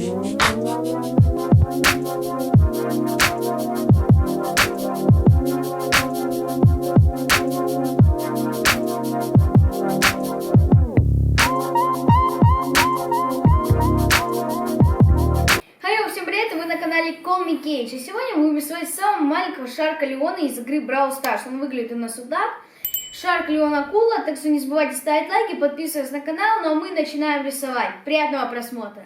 Всем привет, вы на канале Комики. И сегодня мы будем рисовать самого маленького Шарка Леона из игры BRAWL. Он выглядит у нас вот так. Шарк Леон Акула. Так что не забывайте ставить лайки, подписываться на канал. Ну а мы начинаем рисовать. Приятного просмотра!